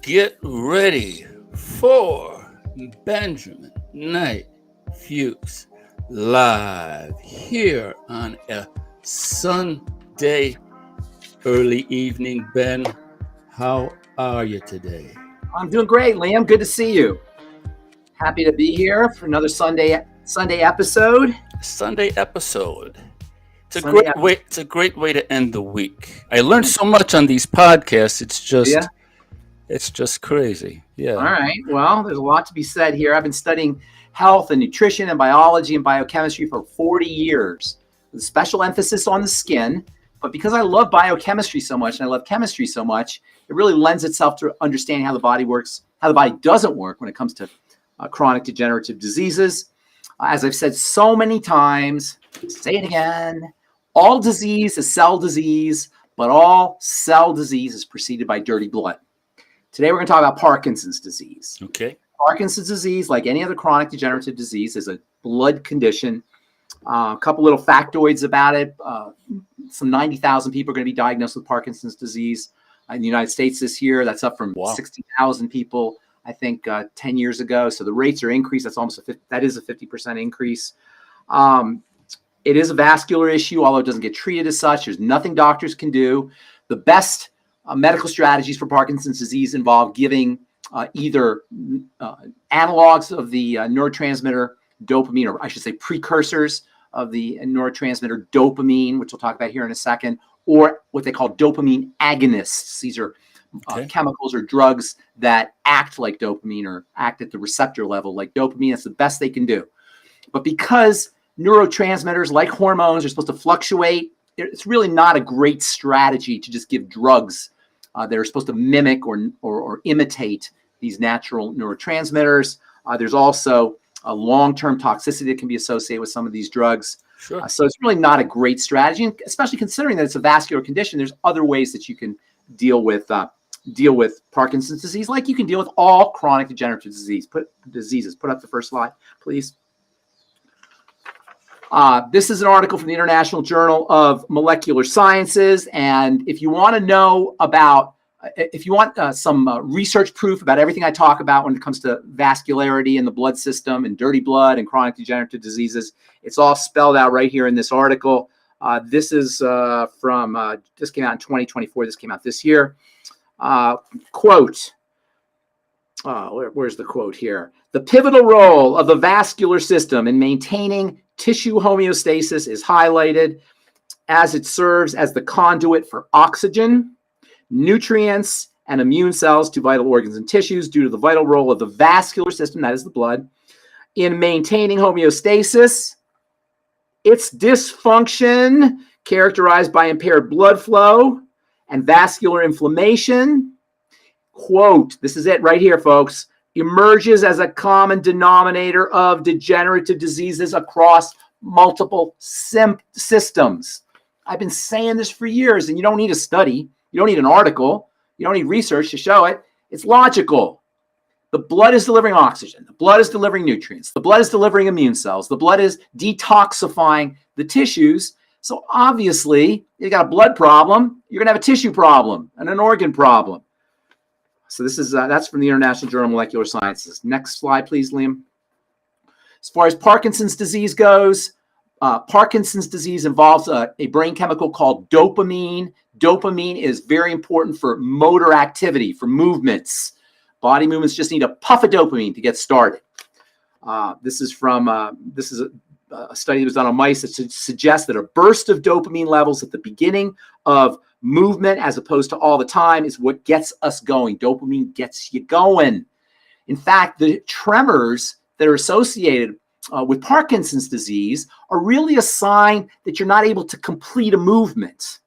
Get ready for Benjamin Knight Fuchs live here on a Sunday early evening. Ben, how are you today? I'm doing great, Liam. Good to see you. Happy to be here for another Sunday episode. Sunday episode. It's a great way to end the week. I learned so much on these podcasts. It's just crazy. Yeah. All right. Well, there's a lot to be said here. I've been studying health and nutrition and biology and biochemistry for 40 years with a special emphasis on the skin. But because I love biochemistry so much and I love chemistry so much, it really lends itself to understanding how the body works, how the body doesn't work when it comes to chronic degenerative diseases. As I've said so many times, say it again, all disease is cell disease, but all cell disease is preceded by dirty blood. Today, we're going to talk about Parkinson's disease. Okay. Parkinson's disease, like any other chronic degenerative disease, is a blood condition. A couple little factoids about it. Some 90,000 people are going to be diagnosed with Parkinson's disease in the United States this year. That's up from 60,000 people, I think, 10 years ago. So the rates are increased. That is a 50% increase. It is a vascular issue, although it doesn't get treated as such. There's nothing doctors can do. The best medical strategies for Parkinson's disease involve giving either analogs of the neurotransmitter dopamine, or I should say precursors of the neurotransmitter dopamine, which we'll talk about here in a second, or what they call dopamine agonists. These are chemicals or drugs that act like dopamine or act at the receptor level like dopamine. That's the best they can do. But because neurotransmitters, like hormones, are supposed to fluctuate, it's really not a great strategy to just give drugs that are supposed to mimic or imitate these natural neurotransmitters. There's also a long-term toxicity that can be associated with some of these drugs. Sure. So it's really not a great strategy, and especially considering that it's a vascular condition. There's other ways that you can deal with Parkinson's disease, like you can deal with all chronic degenerative diseases. Put up the first slide, please. This is an article from the International Journal of Molecular Sciences, and if you want to know about, if you want some research proof about everything I talk about when it comes to vascularity in the blood system and dirty blood and chronic degenerative diseases, it's all spelled out right here in this article. This is from, this came out in 2024. This came out this year. Quote, where's the quote here? The pivotal role of the vascular system in maintaining tissue homeostasis is highlighted as it serves as the conduit for oxygen, nutrients, and immune cells to vital organs and tissues due to the vital role of the vascular system, that is the blood, in maintaining homeostasis. Its dysfunction, characterized by impaired blood flow and vascular inflammation, quote, this is it right here, folks, emerges as a common denominator of degenerative diseases across multiple systems. I've been saying this for years, and you don't need a study. You don't need an article. You don't need research to show it. It's logical. The blood is delivering oxygen. The blood is delivering nutrients. The blood is delivering immune cells. The blood is detoxifying the tissues. So obviously, you got a blood problem, you're going to have a tissue problem and an organ problem. So this is that's from the International Journal of Molecular Sciences. Next slide, please, Liam. As far as Parkinson's disease goes, Parkinson's disease involves a brain chemical called dopamine. Dopamine is very important for motor activity, for movements. Body movements just need a puff of dopamine to get started. This is a study that was done on mice that suggests that a burst of dopamine levels at the beginning of movement, as opposed to all the time, is what gets us going. Dopamine gets you going. In fact, the tremors that are associated with Parkinson's disease are really a sign that you're not able to complete a movement.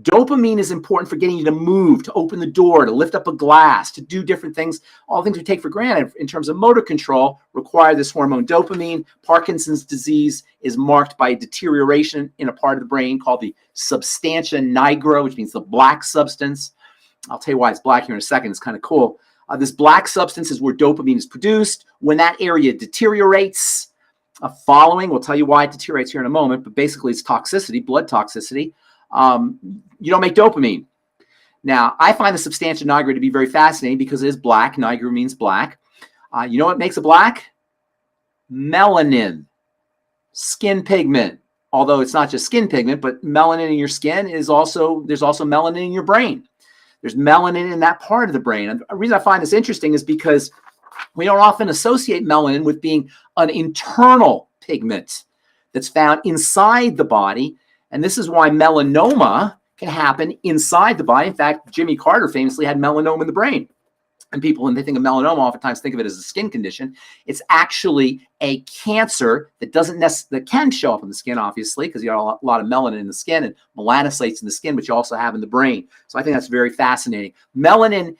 Dopamine is important for getting you to move, to open the door, to lift up a glass, to do different things. All things we take for granted in terms of motor control require this hormone dopamine. Parkinson's disease is marked by deterioration in a part of the brain called the substantia nigra, which means the black substance. I'll tell you why it's black here in a second. It's kind of cool. This black substance is where dopamine is produced. When that area deteriorates, we'll tell you why it deteriorates here in a moment, but basically it's toxicity, blood toxicity. You don't make dopamine. Now, I find the substantia nigra to be very fascinating because it is black. Nigra means black. You know what makes it black? Melanin, skin pigment. Although it's not just skin pigment, but melanin in your skin is also, there's also melanin in your brain. There's melanin in that part of the brain. And the reason I find this interesting is because we don't often associate melanin with being an internal pigment that's found inside the body. And this is why melanoma can happen inside the body. In fact, Jimmy Carter famously had melanoma in the brain. And people, when they think of melanoma, oftentimes think of it as a skin condition. It's actually a cancer that that can show up in the skin, obviously, because you have a lot of melanin in the skin and melanocytes in the skin, but you also have in the brain. So I think that's very fascinating. Melanin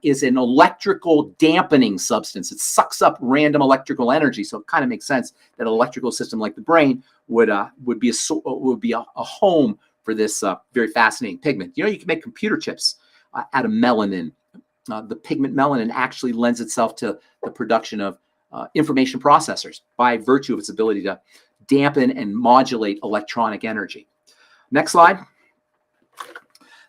is an electrical dampening substance. It sucks up random electrical energy. So it kind of makes sense that an electrical system like the brain would be a home for this very fascinating pigment. You know, you can make computer chips out of melanin. The pigment melanin actually lends itself to the production of information processors by virtue of its ability to dampen and modulate electronic energy. Next slide.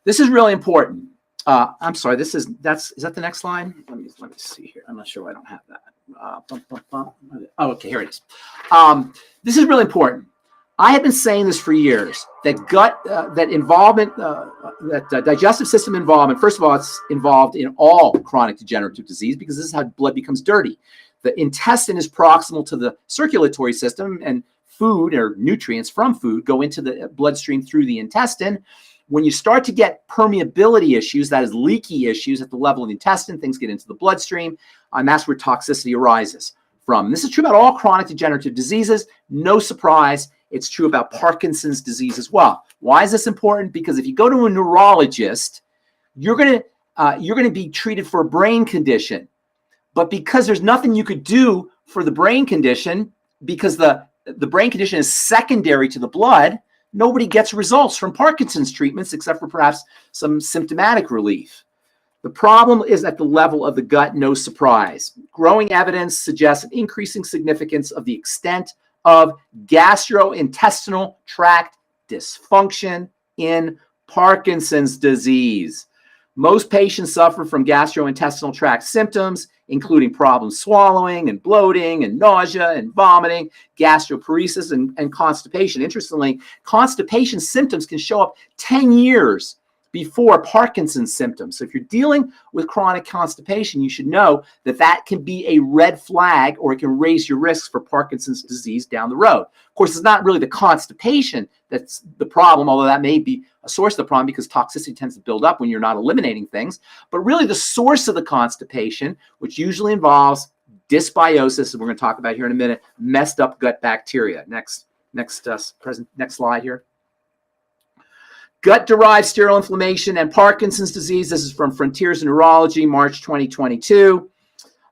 This is really important. I'm sorry, is that the next slide? Let me see here. I'm not sure why I don't have that. Oh, okay, here it is. This is really important. I have been saying this for years, that digestive system involvement, first of all, it's involved in all chronic degenerative disease because this is how blood becomes dirty. The intestine is proximal to the circulatory system, and food or nutrients from food go into the bloodstream through the intestine. When you start to get permeability issues, that is leaky issues at the level of the intestine, things get into the bloodstream, and that's where toxicity arises from. This is true about all chronic degenerative diseases. No surprise. It's true about Parkinson's disease as well. Why is this important? Because if you go to a neurologist, you're going to be treated for a brain condition. But because there's nothing you could do for the brain condition, because the brain condition is secondary to the blood, nobody gets results from Parkinson's treatments except for perhaps some symptomatic relief. The problem is at the level of the gut, no surprise. Growing evidence suggests an increasing significance of the extent of gastrointestinal tract dysfunction in Parkinson's disease. Most patients suffer from gastrointestinal tract symptoms, including problems swallowing and bloating and nausea and vomiting, gastroparesis and constipation. Interestingly, constipation symptoms can show up 10 years before Parkinson's symptoms. So if you're dealing with chronic constipation, you should know that that can be a red flag, or it can raise your risks for Parkinson's disease down the road. Of course, it's not really the constipation that's the problem, although that may be a source of the problem because toxicity tends to build up when you're not eliminating things. But really the source of the constipation, which usually involves dysbiosis, and we're going to talk about here in a minute, messed up gut bacteria. Next slide here. Gut-derived sterile inflammation and Parkinson's disease. This is from Frontiers in Neurology, March 2022.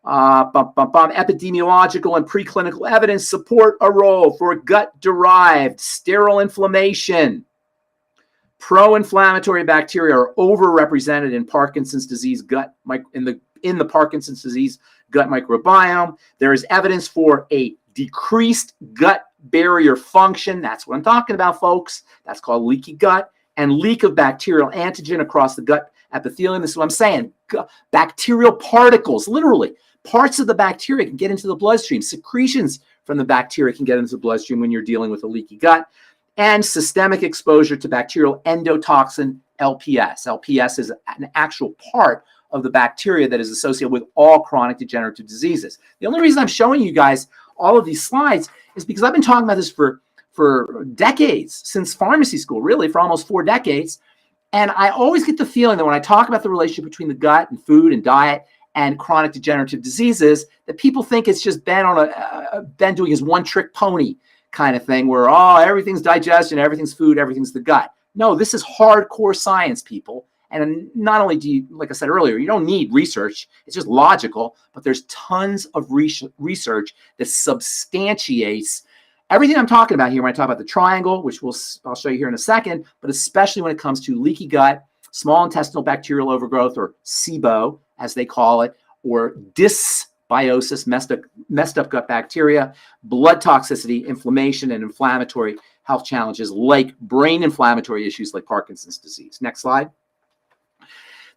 Epidemiological and preclinical evidence support a role for gut-derived sterile inflammation. Pro-inflammatory bacteria are overrepresented in Parkinson's disease in the Parkinson's disease gut microbiome. There is evidence for a decreased gut barrier function. That's what I'm talking about, folks. That's called leaky gut. And leak of bacterial antigen across the gut epithelium. This is what I'm saying. Bacterial particles, literally, parts of the bacteria can get into the bloodstream. Secretions from the bacteria can get into the bloodstream when you're dealing with a leaky gut. And systemic exposure to bacterial endotoxin, LPS. LPS is an actual part of the bacteria that is associated with all chronic degenerative diseases. The only reason I'm showing you guys all of these slides is because I've been talking about this for decades, since pharmacy school, really, for almost 4 decades. And I always get the feeling that when I talk about the relationship between the gut and food and diet and chronic degenerative diseases, that people think it's just Ben doing his one-trick pony kind of thing where, oh, everything's digestion, everything's food, everything's the gut. No, this is hardcore science, people. And not only do you, like I said earlier, you don't need research. It's just logical. But there's tons of research that substantiates everything I'm talking about here when I talk about the triangle, which I'll show you here in a second, but especially when it comes to leaky gut, small intestinal bacterial overgrowth, or SIBO, as they call it, or dysbiosis, messed up gut bacteria, blood toxicity, inflammation, and inflammatory health challenges like brain inflammatory issues like Parkinson's disease. Next slide.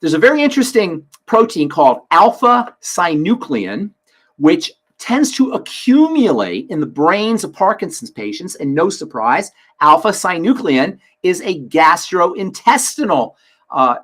There's a very interesting protein called alpha-synuclein, which tends to accumulate in the brains of Parkinson's patients. And no surprise, alpha-synuclein is a gastrointestinal,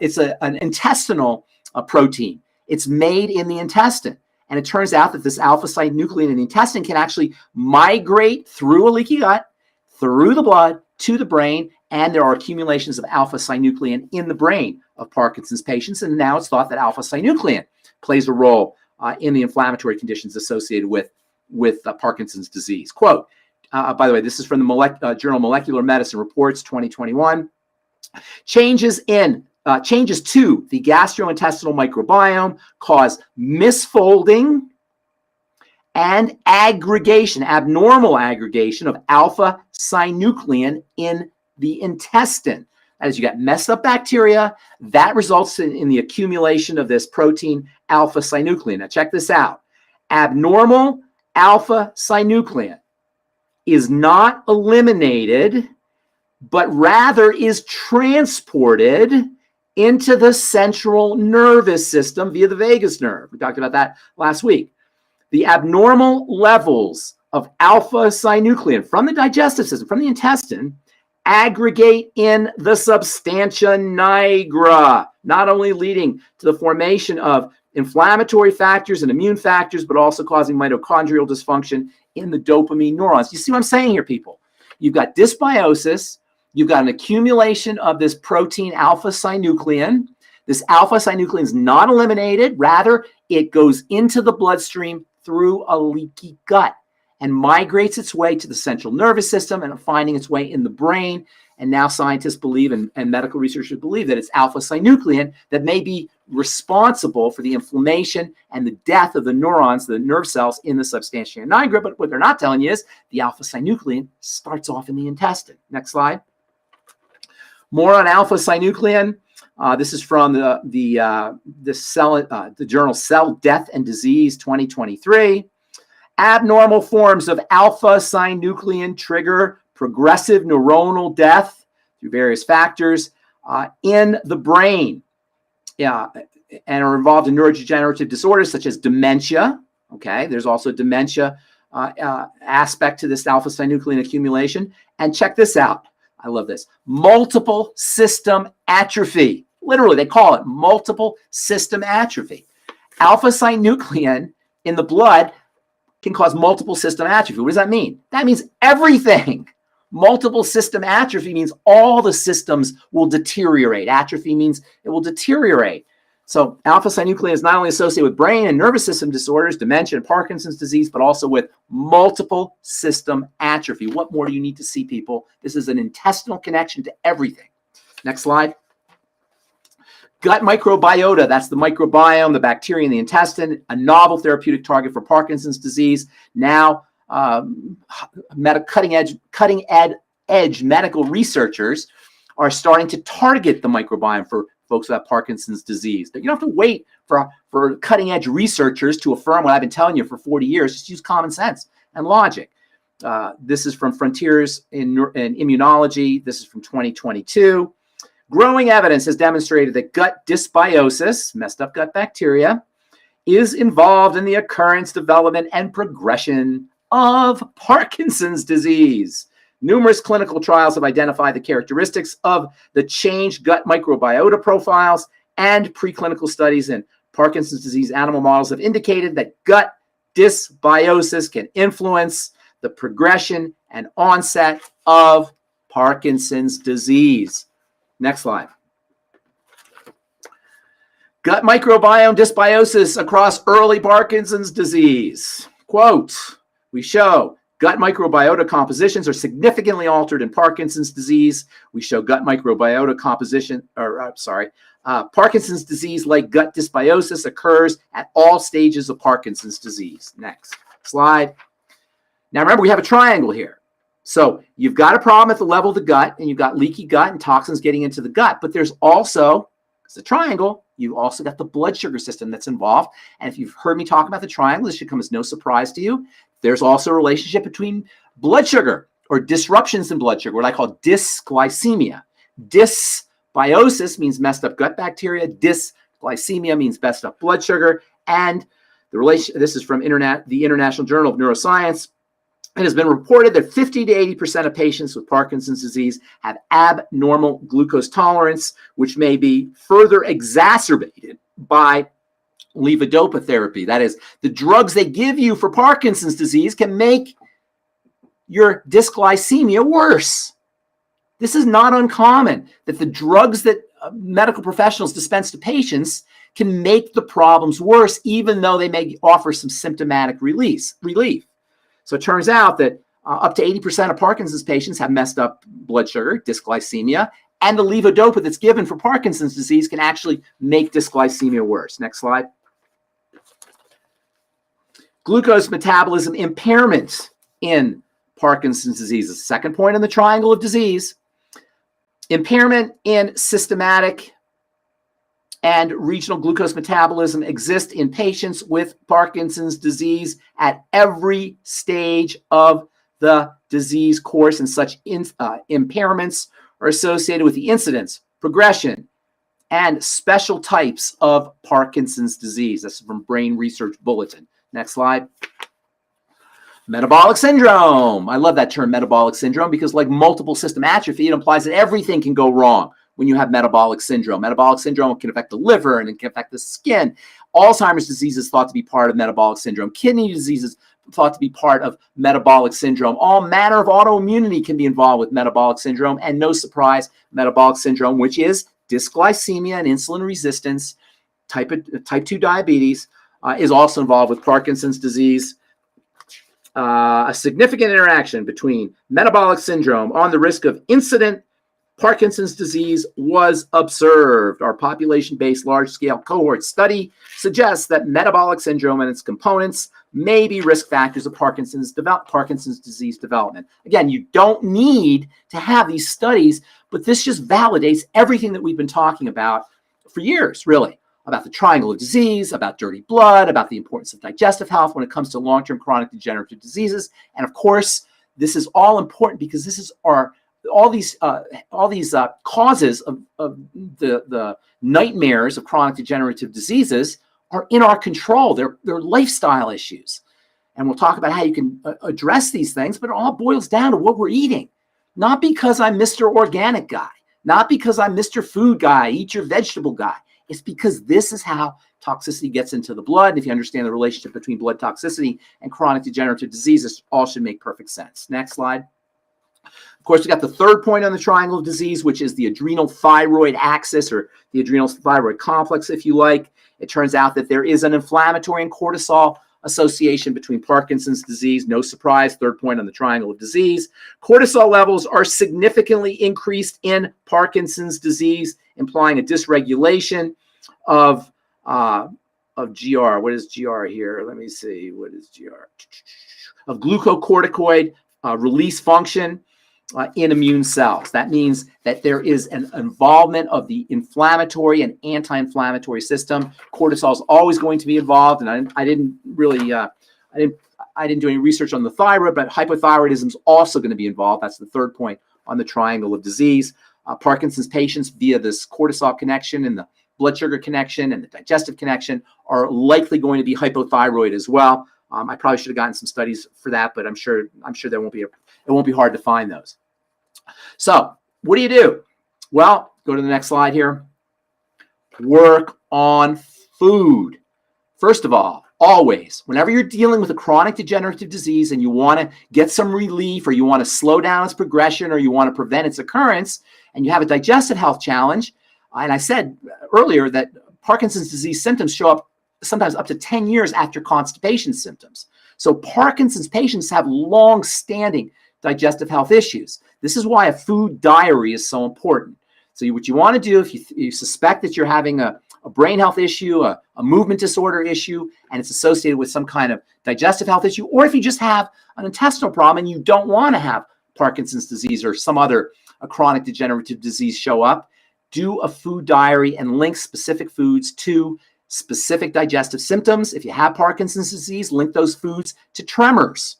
it's an intestinal protein. It's made in the intestine. And it turns out that this alpha-synuclein in the intestine can actually migrate through a leaky gut, through the blood, to the brain, and there are accumulations of alpha-synuclein in the brain of Parkinson's patients. And now it's thought that alpha-synuclein plays a role in the inflammatory conditions associated with Parkinson's disease. Quote, by the way, this is from the journal Molecular Medicine Reports 2021. Changes to the gastrointestinal microbiome cause misfolding and aggregation, abnormal aggregation of alpha-synuclein in the intestine. As you got messed up bacteria, that results in the accumulation of this protein alpha-synuclein. Now check this out. Abnormal alpha-synuclein is not eliminated, but rather is transported into the central nervous system via the vagus nerve. We talked about that last week. The abnormal levels of alpha-synuclein from the digestive system, from the intestine, aggregate in the substantia nigra, not only leading to the formation of inflammatory factors and immune factors, but also causing mitochondrial dysfunction in the dopamine neurons. You see what I'm saying here, people? You've got dysbiosis. You've got an accumulation of this protein alpha-synuclein. This alpha-synuclein is not eliminated. Rather, it goes into the bloodstream through a leaky gut and migrates its way to the central nervous system and finding its way in the brain. And now scientists believe, and medical researchers believe, that it's alpha-synuclein that may be responsible for the inflammation and the death of the neurons, the nerve cells in the substantia nigra. But what they're not telling you is the alpha-synuclein starts off in the intestine. Next slide. More on alpha-synuclein. This is from the journal Cell Death and Disease 2023. Abnormal forms of alpha-synuclein trigger progressive neuronal death through various factors in the brain, and are involved in neurodegenerative disorders such as dementia. Okay, there's also dementia aspect to this alpha-synuclein accumulation. And check this out. I love this. Multiple system atrophy. Literally, they call it multiple system atrophy. Alpha-synuclein in the blood can cause multiple system atrophy. What does that mean? That means everything. Multiple system atrophy means all the systems will deteriorate. Atrophy means it will deteriorate. So alpha-synuclein is not only associated with brain and nervous system disorders, dementia and Parkinson's disease, but also with multiple system atrophy. What more do you need to see, people? This is an intestinal connection to everything. Next slide. Gut microbiota, that's the microbiome, the bacteria in the intestine, a novel therapeutic target for Parkinson's disease. Now, cutting edge medical researchers are starting to target the microbiome for folks who have Parkinson's disease. You don't have to wait for cutting edge researchers to affirm what I've been telling you for 40 years. Just use common sense and logic. This is from Frontiers in Immunology. This is from 2022. Growing evidence has demonstrated that gut dysbiosis, messed up gut bacteria, is involved in the occurrence, development, and progression of Parkinson's disease. Numerous clinical trials have identified the characteristics of the changed gut microbiota profiles, and preclinical studies in Parkinson's disease animal models have indicated that gut dysbiosis can influence the progression and onset of Parkinson's disease. Next slide. Gut microbiome dysbiosis across early Parkinson's disease. Quote, we show gut microbiota compositions are significantly altered in Parkinson's disease. We show gut microbiota composition, Parkinson's disease-like gut dysbiosis occurs at all stages of Parkinson's disease. Next slide. Now remember, we have a triangle here. So you've got a problem at the level of the gut, and you've got leaky gut and toxins getting into the gut, but there's also, it's a triangle, you've also got the blood sugar system that's involved. And if you've heard me talk about the triangle, this should come as no surprise to you. There's also a relationship between blood sugar or disruptions in blood sugar, what I call dysglycemia. Dysbiosis means messed up gut bacteria. Glycemia means messed up blood sugar. And the relation, this is from the International Journal of Neuroscience. It has been reported that 50 to 80% of patients with Parkinson's disease have abnormal glucose tolerance, which may be further exacerbated by levodopa therapy. That is, the drugs they give you for Parkinson's disease can make your dysglycemia worse. This is not uncommon, that the drugs that medical professionals dispense to patients can make the problems worse, even though they may offer some symptomatic relief. So it turns out that up to 80% of Parkinson's patients have messed up blood sugar, dysglycemia, and the levodopa that's given for Parkinson's disease can actually make dysglycemia worse. Next slide. Glucose metabolism impairment in Parkinson's disease is the second point in the triangle of disease. Impairment in systematic and regional glucose metabolism exists in patients with Parkinson's disease at every stage of the disease course, and such impairments are associated with the incidence, progression, and special types of Parkinson's disease. This is from Brain Research Bulletin. Next slide. Metabolic syndrome. I love that term, metabolic syndrome, because like multiple system atrophy, it implies that everything can go wrong when you have metabolic syndrome. Metabolic syndrome can affect the liver and it can affect the skin. Alzheimer's disease is thought to be part of metabolic syndrome. Kidney disease is thought to be part of metabolic syndrome. All manner of autoimmunity can be involved with metabolic syndrome, and no surprise, metabolic syndrome, which is dysglycemia and insulin resistance, type 2 diabetes, is also involved with Parkinson's disease. A significant interaction between metabolic syndrome on the risk of incident Parkinson's disease was observed. Our population-based large-scale cohort study suggests that metabolic syndrome and its components may be risk factors of Parkinson's disease development. Again, you don't need to have these studies, but this just validates everything that we've been talking about for years, really, about the triangle of disease, about dirty blood, about the importance of digestive health when it comes to long-term chronic degenerative diseases. And of course, this is all important because this is all these causes of the nightmares of chronic degenerative diseases are in our control. They're lifestyle issues. And we'll talk about how you can address these things, but it all boils down to what we're eating. Not because I'm Mr. Organic guy, not because I'm Mr. Food guy, eat your vegetable guy. It's because this is how toxicity gets into the blood. And if you understand the relationship between blood toxicity and chronic degenerative diseases, all should make perfect sense. Next slide. Of course, we got the third point on the triangle of disease, which is the adrenal thyroid axis, or the adrenal thyroid complex, if you like. It turns out that there is an inflammatory and cortisol association between Parkinson's disease. No surprise, third point on the triangle of disease. Cortisol levels are significantly increased in Parkinson's disease, implying a dysregulation of GR. What is GR here? Let me see. What is GR? Of glucocorticoid release function in immune cells. That means that there is an involvement of the inflammatory and anti-inflammatory system. Cortisol is always going to be involved, and I didn't do any research on the thyroid, but hypothyroidism is also going to be involved. That's the third point on the triangle of disease. Parkinson's patients, via this cortisol connection and the blood sugar connection and the digestive connection, are likely going to be hypothyroid as well. I probably should have gotten some studies for that, but I'm sure there won't be it won't be hard to find those. So what do you do? Well, go to the next slide here. Work on food. First of all, always, whenever you're dealing with a chronic degenerative disease and you want to get some relief, or you want to slow down its progression, or you want to prevent its occurrence, and you have a digestive health challenge, and I said earlier that Parkinson's disease symptoms show up sometimes up to 10 years after constipation symptoms. So Parkinson's patients have long-standing digestive health issues. This is why a food diary is so important. So what you want to do, if you suspect that you're having a brain health issue, a movement disorder issue, and it's associated with some kind of digestive health issue, or if you just have an intestinal problem and you don't want to have Parkinson's disease or some other chronic degenerative disease show up, do a food diary and link specific foods to specific digestive symptoms. If you have Parkinson's disease, link those foods to tremors.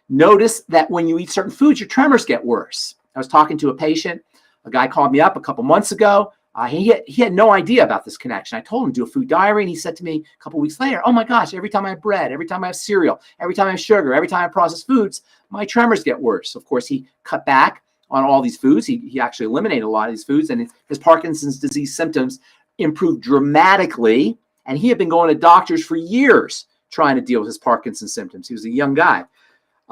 Notice that when you eat certain foods, your tremors get worse. I was talking to a patient. A guy called me up a couple months ago. He had no idea about this connection. I told him to do a food diary, and he said to me a couple of weeks later, "Oh my gosh, every time I have bread, every time I have cereal, every time I have sugar, every time I have processed foods, my tremors get worse." Of course, he cut back on all these foods. He actually eliminated a lot of these foods, and his Parkinson's disease symptoms improved dramatically. And he had been going to doctors for years trying to deal with his Parkinson's symptoms. He was a young guy.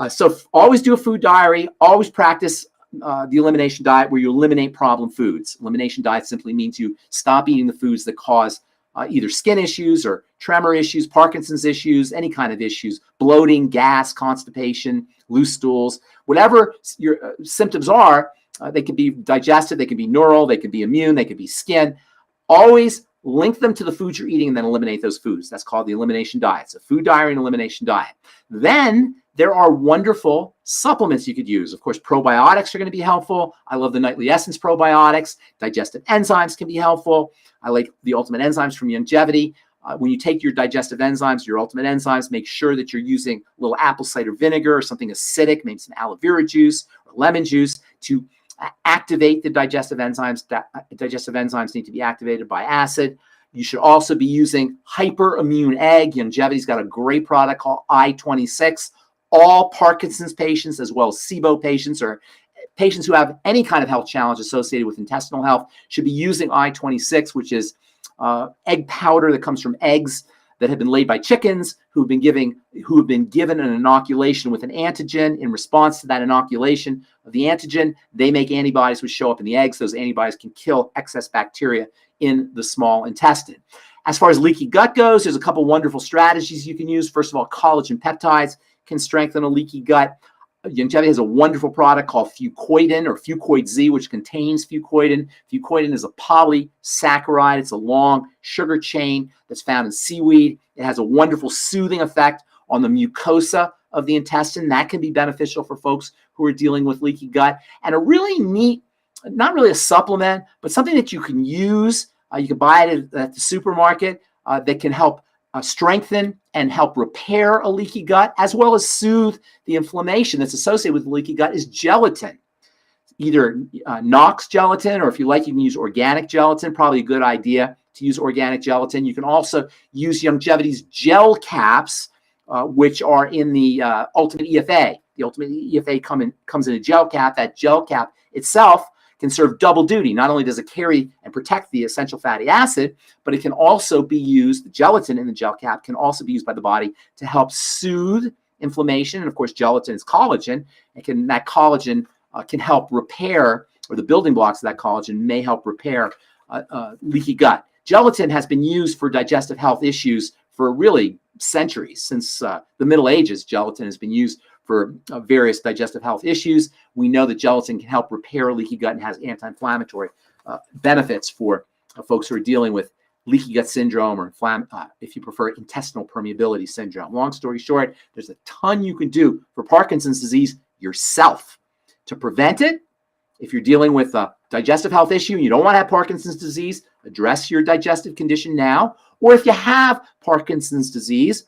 So always do a food diary. Always practice the elimination diet, where you eliminate problem foods. Elimination diet simply means you stop eating the foods that cause either skin issues or tremor issues, Parkinson's issues, any kind of issues, bloating, gas, constipation, loose stools, whatever your symptoms are. They can be digestive, they can be neural, they can be immune, they can be skin. Always link them to the foods you're eating and then eliminate those foods. That's called the elimination diet. So food diary and elimination diet. Then there are wonderful supplements you could use. Of course, probiotics are going to be helpful. I love the Nightly Essence probiotics. Digestive enzymes can be helpful. I like the Ultimate Enzymes from Longevity. When you take your digestive enzymes, your Ultimate Enzymes, make sure that you're using a little apple cider vinegar or something acidic, maybe some aloe vera juice or lemon juice to activate the digestive enzymes. Digestive enzymes need to be activated by acid. You should also be using hyperimmune egg. Longevity's got a great product called I-26. All Parkinson's patients, as well as SIBO patients or patients who have any kind of health challenge associated with intestinal health, should be using I-26, which is egg powder that comes from eggs that have been laid by chickens who have been given an inoculation with an antigen. In response to that inoculation of the antigen, they make antibodies which show up in the eggs. Those antibodies can kill excess bacteria in the small intestine. As far as leaky gut goes, there's a couple wonderful strategies you can use. First of all, collagen peptides can strengthen a leaky gut. Longevity has a wonderful product called Fucoidan or Fucoid Z, which contains fucoidan. Fucoidan is a polysaccharide. It's a long sugar chain that's found in seaweed. It has a wonderful soothing effect on the mucosa of the intestine. That can be beneficial for folks who are dealing with leaky gut. And a really neat, not really a supplement, but something that you can use. You can buy it at the supermarket that can help strengthen and help repair a leaky gut, as well as soothe the inflammation that's associated with leaky gut, is gelatin. Either Knox gelatin, or if you like, you can use organic gelatin. Probably a good idea to use organic gelatin. You can also use Longevity's gel caps, which are in the Ultimate EFA. The Ultimate EFA comes in a gel cap. That gel cap itself can serve double duty. Not only does it carry and protect the essential fatty acid, but it can also be used, the gelatin in the gel cap can also be used by the body to help soothe inflammation. And of course, gelatin is collagen. That collagen can help repair, or the building blocks of that collagen may help repair leaky gut. Gelatin has been used for digestive health issues for really centuries. Since the Middle Ages, gelatin has been used for various digestive health issues. We know that gelatin can help repair leaky gut and has anti-inflammatory benefits for folks who are dealing with leaky gut syndrome, or if you prefer, intestinal permeability syndrome. Long story short, there's a ton you can do for Parkinson's disease yourself to prevent it. If you're dealing with a digestive health issue and you don't want to have Parkinson's disease, address your digestive condition now. Or if you have Parkinson's disease,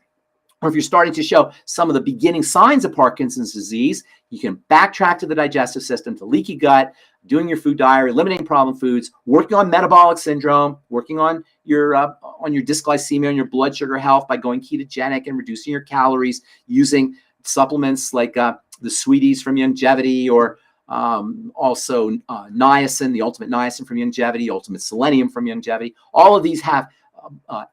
or if you're starting to show some of the beginning signs of Parkinson's disease, you can backtrack to the digestive system, to leaky gut, doing your food diary, eliminating problem foods, working on metabolic syndrome, working on your dysglycemia and your blood sugar health by going ketogenic and reducing your calories, using supplements like the Sweeties from Longevity, or also niacin, the Ultimate Niacin from Longevity, Ultimate Selenium from Longevity. All of these have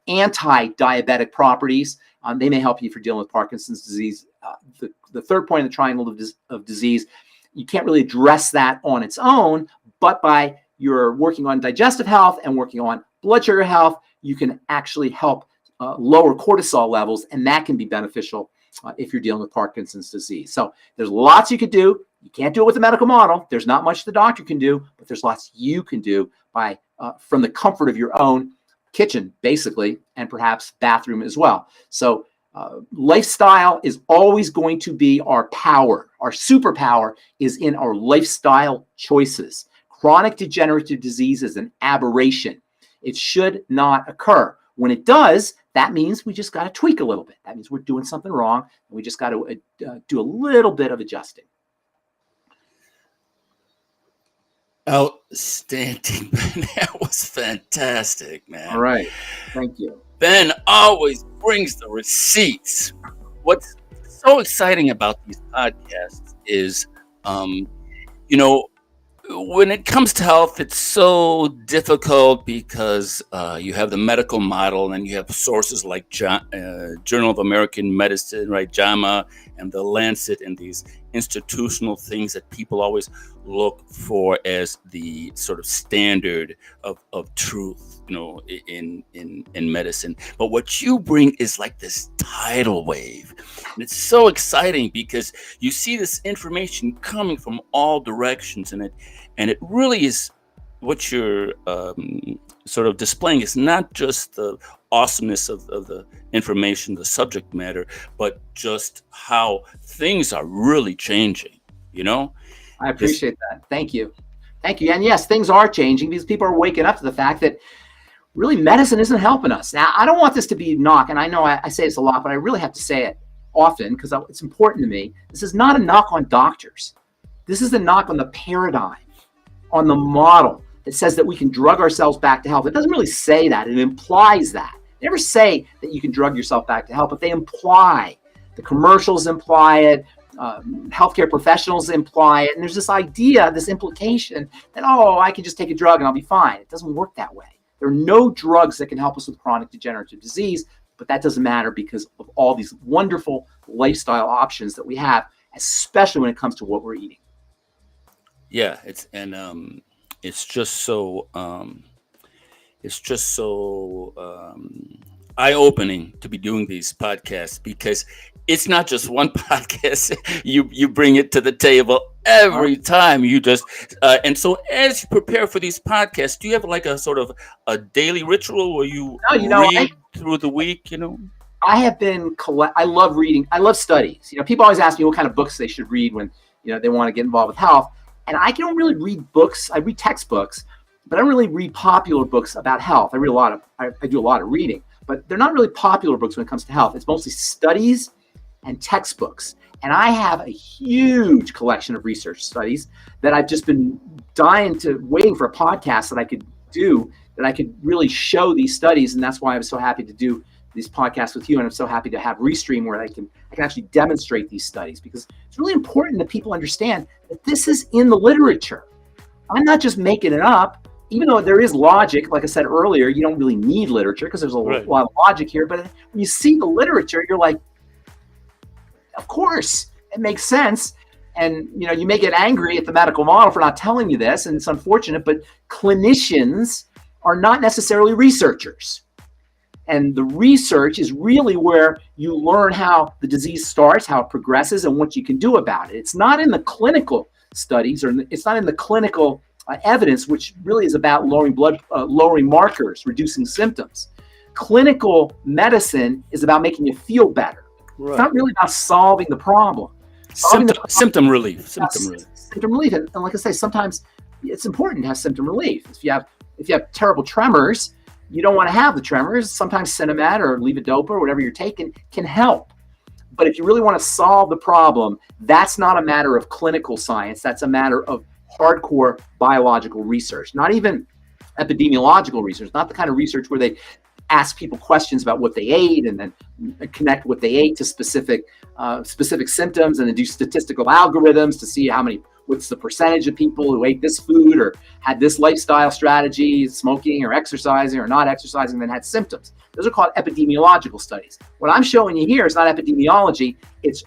anti-diabetic properties. They may help you if you're dealing with Parkinson's disease. The third point of the triangle of disease, you can't really address that on its own, but by you're working on digestive health and working on blood sugar health, you can actually help lower cortisol levels, and that can be beneficial if you're dealing with Parkinson's disease. So there's lots you could do. You can't do it with a medical model. There's not much the doctor can do, but there's lots you can do by from the comfort of your own kitchen, basically, and perhaps bathroom as well. So lifestyle is always going to be our power. Our superpower is in our lifestyle choices. Chronic degenerative disease is an aberration. It should not occur. When it does, that means we just got to tweak a little bit. That means we're doing something wrong, and we just got to do a little bit of adjusting. Outstanding, Ben. That was fantastic, All man. right. Thank you. Ben always brings the receipts. What's so exciting about these podcasts is, um, you know, when it comes to health, it's so difficult because you have the medical model and you have sources like Journal of American Medicine, right, JAMA, and the Lancet, and these institutional things that people always look for as the sort of standard of truth, in medicine. But what you bring is like this tidal wave, and it's so exciting because you see this information coming from all directions, and it really is what you're sort of displaying is not just the awesomeness of the information, the subject matter, but just how things are really changing, I appreciate that. Thank you. Thank you. And yes, things are changing because people are waking up to the fact that really medicine isn't helping us. Now, I don't want this to be a knock, and I know I say this a lot, but I really have to say it often because it's important to me. This is not a knock on doctors. This is a knock on the paradigm, on the model that says that we can drug ourselves back to health. It doesn't really say that. It implies that. They never say that you can drug yourself back to health, but they imply. The commercials imply it. Healthcare professionals imply it. And there's this idea, this implication that, I can just take a drug and I'll be fine. It doesn't work that way. There are no drugs that can help us with chronic degenerative disease, but that doesn't matter because of all these wonderful lifestyle options that we have, especially when it comes to what we're eating. Yeah, it's just so eye-opening to be doing these podcasts because it's not just one podcast. You bring it to the table every time. You just and so as you prepare for these podcasts, do you have like a sort of a daily ritual where you read through the week? I have been I love reading. I love studies. People always ask me what kind of books they should read when they want to get involved with health. And I don't really read books. I read textbooks, but I don't really read popular books about health. I do a lot of reading, but they're not really popular books when it comes to health. It's mostly studies and textbooks. And I have a huge collection of research studies that I've just been waiting for a podcast that I could do, that I could really show these studies. And that's why I was so happy to do these podcasts with you. And I'm so happy to have Restream where I can actually demonstrate these studies, because it's really important that people understand that this is in the literature. I'm not just making it up, even though there is logic. Like I said earlier, you don't really need literature because there's a lot of logic here. But when you see the literature, you're like, of course, it makes sense. And, you may get angry at the medical model for not telling you this, and it's unfortunate, but clinicians are not necessarily researchers. And the research is really where you learn how the disease starts, how it progresses, and what you can do about it. It's not in the clinical studies, or it's not in the clinical evidence, which really is about lowering markers, reducing symptoms. Clinical medicine is about making you feel better. Right. It's not really about solving the problem. Symptom relief. Symptom relief. And like I say, sometimes it's important to have symptom relief. If you have terrible tremors, you don't want to have the tremors. Sometimes Cinemat or levodopa or whatever you're taking can help. But if you really want to solve the problem, that's not a matter of clinical science. That's a matter of hardcore biological research, not even epidemiological research, not the kind of research where they ask people questions about what they ate and then connect what they ate to specific symptoms, and then do statistical algorithms to see what's the percentage of people who ate this food or had this lifestyle strategy, smoking or exercising or not exercising, then had symptoms. Those are called epidemiological studies. What I'm showing you here is not epidemiology, it's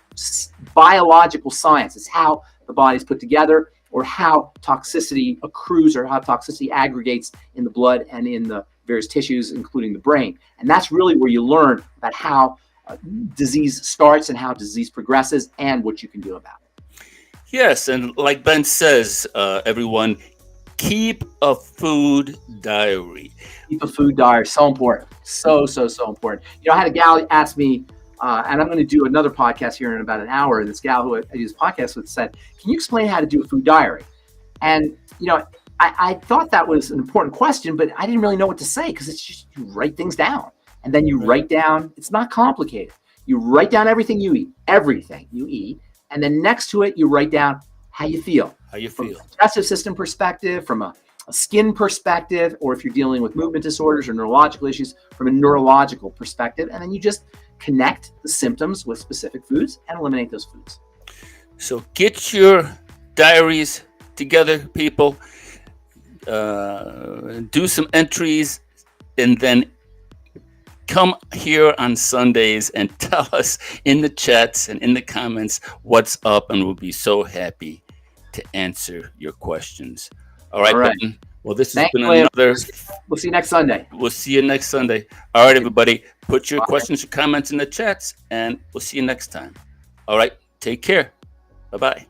biological science. It's how the body's put together, or how toxicity accrues, or how toxicity aggregates in the blood and in the various tissues, including the brain. And that's really where you learn about how disease starts and how disease progresses and what you can do about it. Yes, and like Ben says, everyone, keep a food diary. Keep a food diary, so important. So important. I had a gal ask me, and I'm going to do another podcast here in about an hour, and this gal who I do this podcast with said, can you explain how to do a food diary? And, I thought that was an important question, but I didn't really know what to say, because it's just, you write things down, and then you write down, it's not complicated. You write down everything you eat, and then next to it, you write down how you feel. How you from feel? a digestive system perspective, from a skin perspective, or if you're dealing with movement disorders or neurological issues from a neurological perspective. And then you just connect the symptoms with specific foods and eliminate those foods. So get your diaries together, people. Do some entries, and then come here on Sundays and tell us in the chats and in the comments what's up, and we'll be so happy to answer your questions. All right, Ben. Well, this has been another. We'll see you next Sunday. We'll see you next Sunday. All right, everybody. Put your questions or comments in the chats, and we'll see you next time. All right. Take care. Bye-bye.